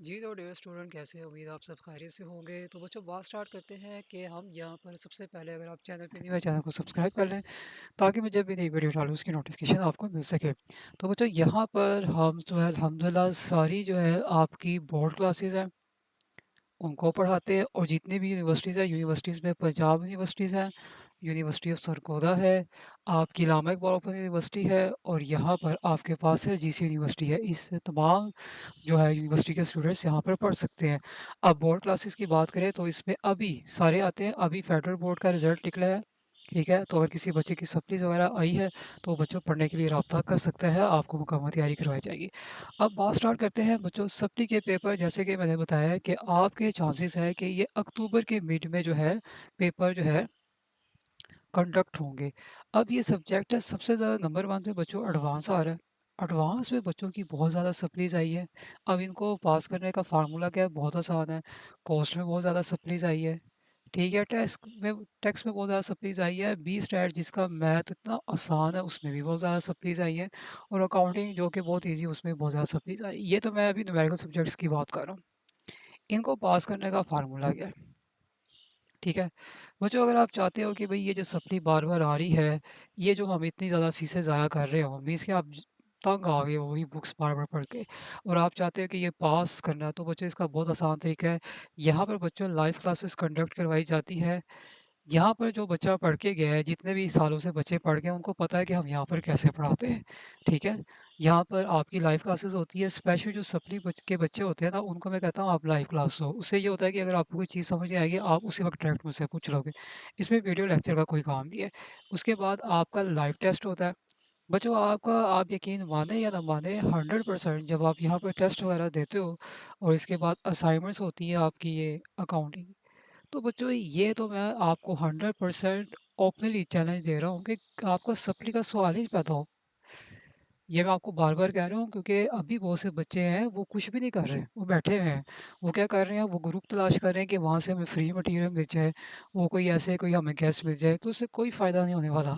जी, तो dear student कैसे हैं? उम्मीद आप सब खैरियत से होंगे। तो बच्चों बात स्टार्ट करते हैं कि हम यहाँ पर सबसे पहले अगर आप चैनल पे न्यू है चैनल को सब्सक्राइब कर लें ताकि मैं जब भी नई वीडियो डालूँ उसकी नोटिफिकेशन आपको मिल सके। तो बच्चों यहाँ पर हम जो है अल्हम्दुलिल्लाह सारी जो है आपकी बोर्ड क्लासेस हैं उनको पढ़ाते हैं और जितनी भी यूनिवर्सिटीज़ में पंजाब यूनिवर्सिटीज़ हैं, यूनिवर्सिटी ऑफ सरगोदा है, आपकी इलामा इकबाल ओपन यूनिवर्सिटी है और यहाँ पर आपके पास है जीसी यूनिवर्सिटी है। इस तमाम जो है यूनिवर्सिटी के स्टूडेंट्स यहाँ पर पढ़ सकते हैं। अब बोर्ड क्लासेस की बात करें तो इसमें अभी सारे आते हैं, अभी फेडरल बोर्ड का रिज़ल्ट निकला है, ठीक है? तो अगर किसी बच्चे की सप्लीज़ वगैरह आई है तो बच्चों पढ़ने के लिए राब्ता कर सकता है, आपको मुकम्मल तैयारी करवाई जाएगी। अब बात स्टार्ट करते हैं बच्चों सप्ली के पेपर जैसे कि मैंने बताया है कि आपके चांसेस है कि ये अक्टूबर के मिड में जो है पेपर जो है कंडक्ट होंगे। अब ये सब्जेक्ट है सबसे ज़्यादा नंबर 1 पे बच्चों एडवांस आ रहा है। एडवांस में बच्चों की बहुत ज़्यादा सप्लीज़ आई है। अब इनको पास करने का फ़ार्मूला क्या है? बहुत आसान है। कॉस्ट में बहुत ज़्यादा सप्लीज़ आई है। ठीक है, टेक्स्ट में बहुत ज़्यादा सप्लीज़ आई है। बी स्टैट जिसका मैथ इतना आसान है उसमें भी बहुत ज़्यादा सप्लीज़ आई है और अकाउंटिंग जो कि बहुत ईज़ी है उसमें भी बहुत ज़्यादा सप्लीज़ आई है। ये तो मैं अभी न्यूमेरिकल सब्जेक्ट्स की बात कर रहा हूँ। इनको पास करने का फ़ार्मूला क्या है? ठीक है। बच्चों अगर आप चाहते हो कि भई ये जो सप्ली बार-बार आ रही है, ये जो हम इतनी ज़्यादा फ़ीसें ज़ाया कर रहे हो, मीन्स कि आप तंग आ गए हो वही बुक्स बार-बार पढ़ के और आप चाहते हो कि ये पास करना है, तो बच्चों इसका बहुत आसान तरीका है। यहाँ पर बच्चों लाइव क्लासेस कंडक्ट करवाई जाती है। यहाँ पर जो बच्चा पढ़ के गया है, जितने भी सालों से बच्चे पढ़ के हैं, उनको पता है कि हम यहाँ पर कैसे पढ़ाते हैं, ठीक है? यहाँ पर आपकी लाइव क्लासेस होती है, स्पेशल जो सप्ली के बच्चे होते हैं ना, उनको मैं कहता हूँ आप लाइव क्लास लो। उससे ये होता है कि अगर आपको कोई चीज़ समझ नहीं आएगी, आप उसी वक़्त डायरेक्ट मुझसे पूछ लोगे। इसमें वीडियो लेक्चर का कोई काम नहीं है। उसके बाद आपका लाइव टेस्ट होता है। बच्चों आपका आप यकीन माने या ना माने 100% जब आप यहाँ पर टेस्ट वगैरह देते हो और इसके बाद असाइनमेंट्स होती है आपकी ये अकाउंटिंग की। तो बच्चों ये तो मैं आपको 100% ओपनली चैलेंज दे रहा हूँ कि आपका सप्ली का सवाल ही पैदा हो। ये मैं आपको बार-बार कह रहा हूँ क्योंकि अभी बहुत से बच्चे हैं वो कुछ भी नहीं कर रहे, वो बैठे हुए हैं। वो क्या कर रहे हैं, वो ग्रुप तलाश कर रहे हैं कि वहाँ से हमें फ्री मटीरियल मिल जाए, वो कोई ऐसे कोई हमें गेस्ट मिल जाए, तो उससे कोई फ़ायदा नहीं होने वाला।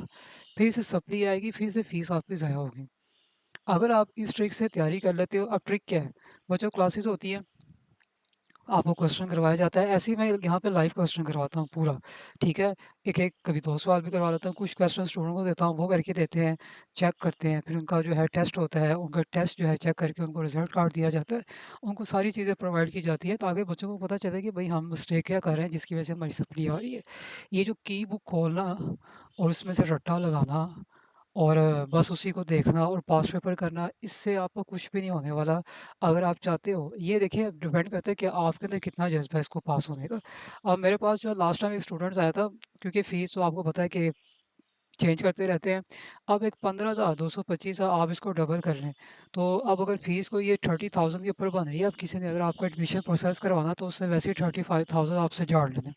फिर से सप्ली आएगी, फिर से फ़ीस आपकी ज़ाया होगी। अगर आप इस ट्रिक से तैयारी कर लेते हो, अब ट्रिक क्या है? बच्चों क्लासेस होती हैं, आपको क्वेश्चन करवाया जाता है, ऐसे ही मैं यहाँ पे लाइव क्वेश्चन करवाता हूँ पूरा, ठीक है? एक-एक कभी 2 सवाल भी करवा लेता हूँ, कुछ क्वेश्चन स्टूडेंट को देता हूँ, वो करके देते हैं, चेक करते हैं, फिर उनका जो है टेस्ट होता है, उनका टेस्ट जो है चेक करके उनको रिज़ल्ट कार्ड दिया जाता है। उनको सारी चीज़ें प्रोवाइड की जाती है ताकि बच्चों को पता चले कि भई हम मिस्टेक क्या कर रहे हैं जिसकी वजह से हमारी सप्ली आ रही है। ये जो की बुक खोलना और उसमें से रट्टा लगाना और बस उसी को देखना और पास पेपर करना, इससे आपको कुछ भी नहीं होने वाला। अगर आप चाहते हो ये देखिए डिपेंड करता है कि आपके अंदर कितना जज़्बा है इसको पास होने का। अब मेरे पास जो लास्ट टाइम एक स्टूडेंट्स आया था क्योंकि फ़ीस तो आपको पता है कि चेंज करते रहते हैं। अब एक 15,000 225 आप इसको डबल कर लें, तो अब अगर फ़ीस को ये 30,000 के ऊपर बन रही है, अब किसी ने अगर आपको एडमिशन प्रोसेस करवाना तो उससे वैसे ही 35,000 आपसे झाड़ लेने,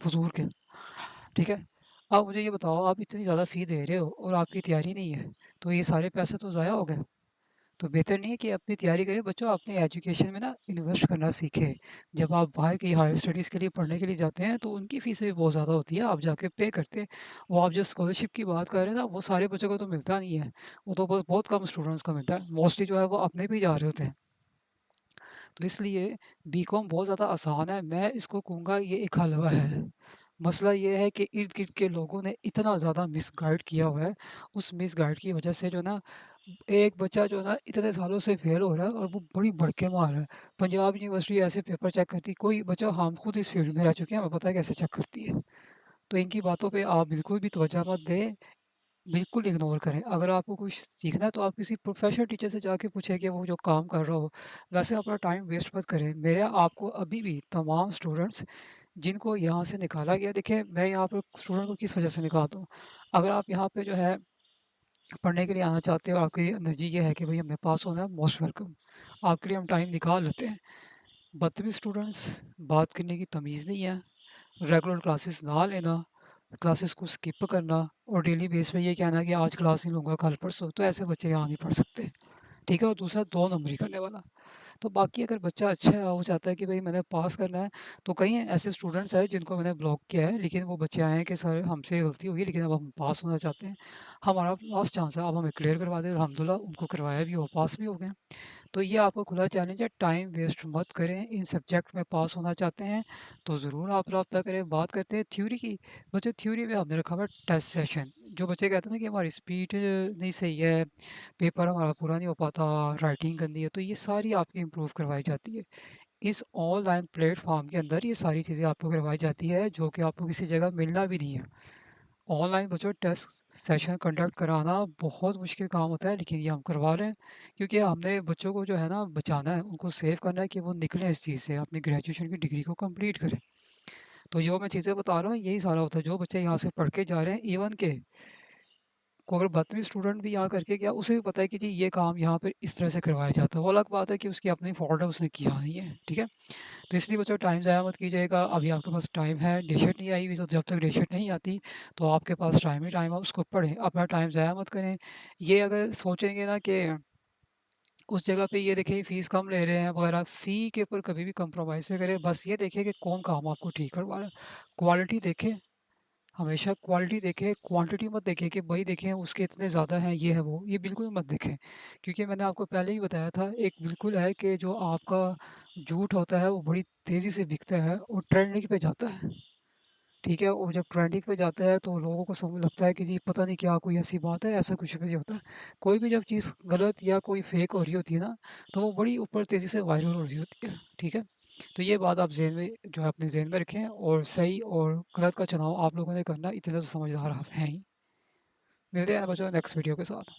फ़ुज़ूल के। ठीक है? अब मुझे ये बताओ आप इतनी ज़्यादा फ़ी दे रहे हो और आपकी तैयारी नहीं है, तो ये सारे पैसे तो ज़ाया हो गए। तो बेहतर नहीं है कि अपनी तैयारी करें बच्चों अपनी एजुकेशन में ना इन्वेस्ट करना सीखें। जब आप बाहर की हायर स्टडीज़ के लिए पढ़ने के लिए जाते हैं तो उनकी फ़ीसें भी बहुत ज़्यादा होती है, आप जाके पे करते हैं। वो आप जो स्कॉलरशिप की बात कर रहे हैं ना वो सारे बच्चों को तो मिलता नहीं है, वो तो बस बहुत कम स्टूडेंट्स को मिलता है। मोस्टली जो है वो अपने भी जा रहे होते हैं। तो इसलिए बीकॉम बहुत ज़्यादा आसान है, मैं इसको कहूँगा ये एक हलवा है। मसला ये है कि इर्द-गिर्द के लोगों ने इतना ज़्यादा मिसगाइड किया हुआ है, उस मिसगाइड की वजह से जो ना एक बच्चा जो ना इतने सालों से फेल हो रहा है और वो बड़ी भड़के मार रहा है। पंजाब यूनिवर्सिटी ऐसे पेपर चेक करती है, कोई बच्चा हम खुद इस फील्ड में रह चुके हैं, हमें पता है कैसे चेक करती है। तो इनकी बातों पे आप बिल्कुल भी तवज्जो मत दें, बिल्कुल इग्नोर करें। अगर आपको कुछ सीखना है तो आप किसी प्रोफ़ेशनल टीचर से जाके पूछें कि वो जो काम कर रहा हो। वैसे अपना टाइम वेस्ट मत करें। मेरा आपको अभी भी तमाम स्टूडेंट्स जिनको यहाँ से निकाला गया देखिए मैं यहाँ पर स्टूडेंट को किस वजह से निकालता हूँ। अगर आप यहाँ पे जो है पढ़ने के लिए आना चाहते हो, आपकी एनर्जी ये है कि भई हमें पास होना है, मोस्ट वेलकम। आपके लिए हम टाइम निकाल लेते हैं। बदतमीज़ स्टूडेंट्स, बात करने की तमीज़ नहीं है, रेगुलर क्लासेस ना लेना, क्लासेस को स्किप करना और डेली बेस पे ये कहना कि आज क्लास नहीं लूँगा कल परसों, तो ऐसे बच्चे यहाँ नहीं पढ़ सकते। ठीक है? और दूसरा 2 नंबरी करने वाला। तो बाकी अगर बच्चा अच्छा है, वो चाहता है कि भई मैंने पास करना है, तो कई ऐसे स्टूडेंट्स हैं जिनको मैंने ब्लॉक किया है, लेकिन वो बच्चे आए हैं कि सर हमसे गलती हो गई लेकिन अब हम पास होना चाहते हैं। हमारा लास्ट चांस है, अब हमें क्लियर करवा दें। अल्हम्दुलिल्लाह उनको करवाया भी और पास भी हो गए। तो ये आपका खुला चैलेंज है, टाइम वेस्ट मत करें। इन सब्जेक्ट में पास होना चाहते हैं तो ज़रूर आप रब्ता करें। बात करते हैं थ्योरी की। बच्चों थ्योरी में हमने रखा हुआ है टेस्ट सेशन। जो बच्चे कहते हैं ना कि हमारी स्पीड नहीं सही है, पेपर हमारा पूरा नहीं हो पाता, राइटिंग गंदी है, तो ये सारी आपकी इम्प्रूव करवाई जाती है। इस ऑनलाइन प्लेटफॉर्म के अंदर ये सारी चीज़ें आपको करवाई जाती है जो कि आपको किसी जगह मिलना भी नहीं है। ऑनलाइन बच्चों टेस्ट सेशन कंडक्ट कराना बहुत मुश्किल काम होता है, लेकिन ये हम करवा रहे हैं क्योंकि हमने बच्चों को जो है ना बचाना है, उनको सेव करना है कि वो निकलें इस चीज़ से, अपनी ग्रेजुएशन की डिग्री को कंप्लीट करें। तो जो मैं चीज़ें बता रहा हूँ यही सारा होता है। जो बच्चे यहाँ से पढ़ के जा रहे हैं, इवन के को अगर बदतमीज़ स्टूडेंट भी यहाँ करके गया, उसे भी पता है कि जी ये काम यहाँ पे इस तरह से करवाया जाता है। वो अलग बात है कि उसकी अपनी फ़ॉल्ट है, उसने किया नहीं है, ठीक है? तो इसलिए बच्चों टाइम ज़ाया मत कीजिएगा। अभी आपके पास टाइम है, डेटशीट नहीं आई हुई, तो जब तक डेटशीट नहीं आती तो आपके पास टाइम ही टाइम है, उसको पढ़ें, अपना टाइम ज़ाया मत करें। ये अगर सोचेंगे ना कि उस जगह पे ये देखें फ़ीस कम ले रहे हैं वगैरह, फ़ी के ऊपर कभी भी कॉम्प्रोमाइज़ ना करें। बस ये देखें कि कौन काम आपको ठीक करवा रहा है। क्वालिटी देखें, हमेशा क्वालिटी देखें, क्वांटिटी मत देखें कि भाई देखें उसके इतने ज़्यादा हैं, ये है वो, ये बिल्कुल मत देखें। क्योंकि मैंने आपको पहले ही बताया था, एक बिल्कुल है कि जो आपका झूठ होता है वो बड़ी तेज़ी से बिकता है और ट्रेंडिंग पे जाता है, ठीक है? और जब ट्रेंडिंग पे जाता है तो लोगों को समझ लगता है कि जी पता नहीं क्या कोई ऐसी बात है, ऐसा कुछ भी नहीं होता। कोई भी जब चीज़ गलत या कोई फेक हो रही होती है ना, तो वो बड़ी ऊपर तेज़ी से वायरल हो रही होती है, ठीक है? तो ये बात आप ज़हन में जो है अपने ज़हन में रखें और सही और गलत का चुनाव आप लोगों ने करना, इतने तो समझदार आप हैं ही। मिलते हैं बच्चों नेक्स्ट वीडियो के साथ।